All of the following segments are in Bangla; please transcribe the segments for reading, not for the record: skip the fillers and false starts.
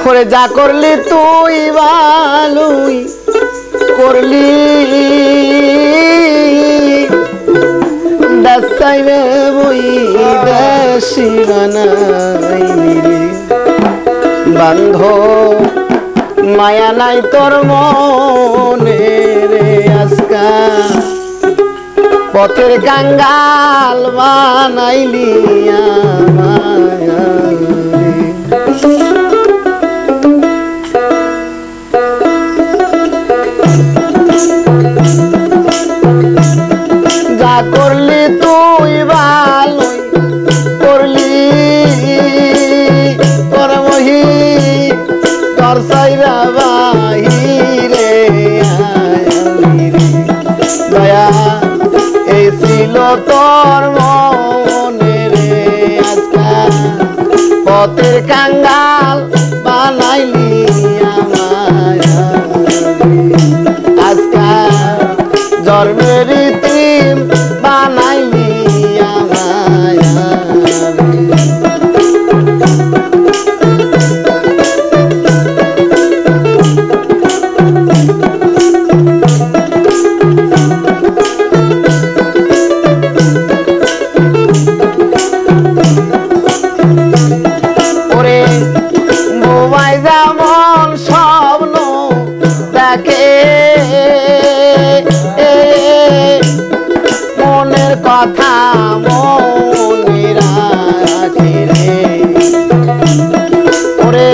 করে যা করলি তুই ভালোই করলি দেশাইরে বই দেশি বানাইলি বান্ধব মায়া নাই তোর মনে রে আজকা পথের কাঙ্গাল বানাইলি আমায় যা করলি তুই ভালোই করলি তোর মহি তোর সাইরা বাহিরে দয়া এই ছিল তোর মনে রে আজকা পথের কাঙ্গাল বানাইলি আমায় আজকা জন্মের ইতিম বানাইলি আমায় ওরে বোবাই যেমন স্বপ্ন দেখে মনের কথা মনে রাখে রে ওরে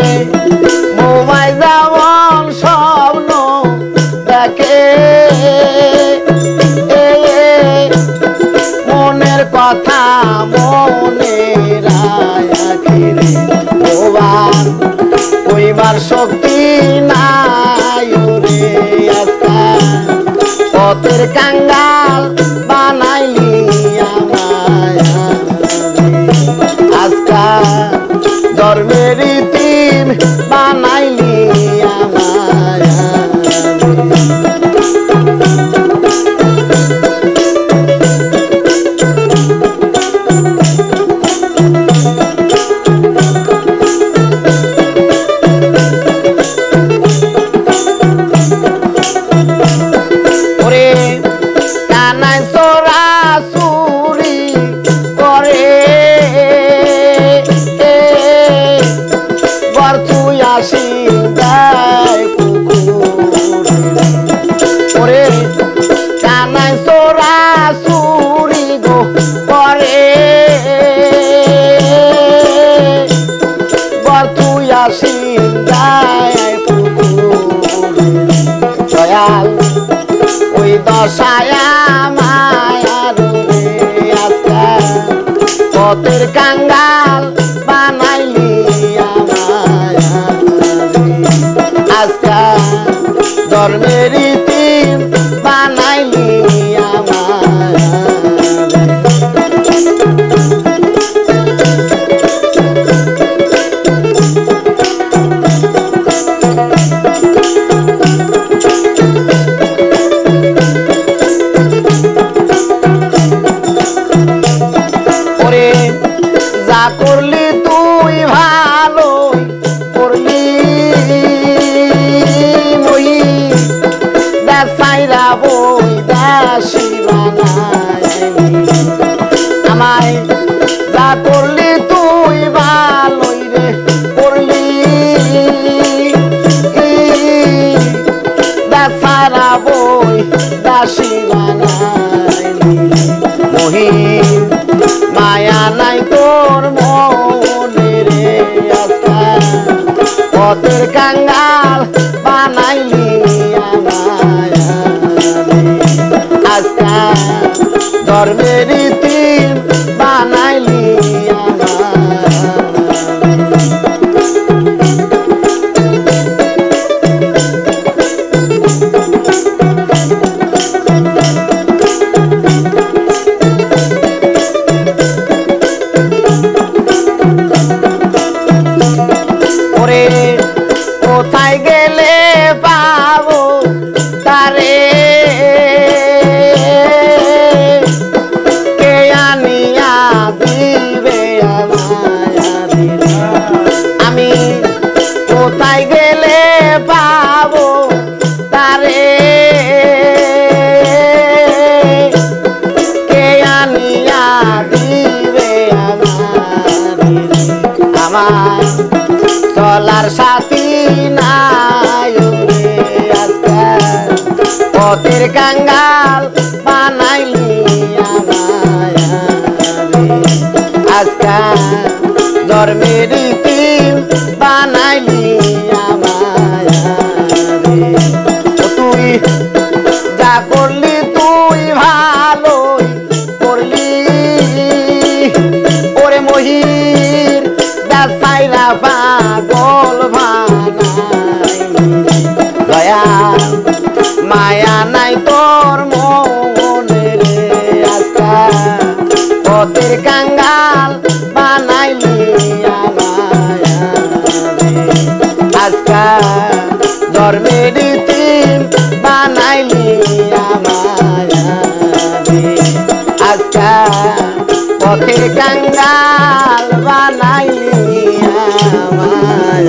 বোবাই যেমন স্বপ্ন দেখে মনের কথা মনে রাখে রে বোবার কইবার শক্তি নাই রে আজকা পথের কাঙ্গাল বানাইলি আমায় আজকা জন্মের ইতিম বানাইলি আমায় কানাই সোরা সুরি করে বরচুই আসি দেয় পুকুরে কানাই সোরা সুরি গো করে বরচুই আসি দেয় পুকুরে দয়াল ওই দশায়া মায়ার রে আজকা পথের কাঙ্গাল বানাইলি আমায় আজকা জন্মের ইতিম বানাইলি আমায় যা করলি তুই ভালোই করলি মই দেশাইরা বই দাসী বানাইলি আমায় যা করলি তুই ভালোই রে করলি দেশাইরা বই দাসী বানাইলি মহি মায়া নাই তোর মনে রে আজকা পথের কাঙ্গাল বানাইলি আমায় আজকা ধর্মের ইতিম বানাইলি আমায় কোথায় গেলে পাবো তারে কে আনিয়া দিবে আমায় আমি কোথায় পথের কাঙ্গাল বানাইলি আমায় আজকাল ধর্মের ইতিম বানাইলি আমায় তুই যা করলি তুই ভালোই করলি ওরে মহির দাসাইরা পাগল ভানাইলি দয়া মায়া নাই তোর মনে রে আজকাল পথের কাঙ্গাল বানাইলি আমায় আজকাল ধর্মের ইতিম বানাইলি আমায় আজকাল পথের কাঙ্গাল বানাইলি আমায়।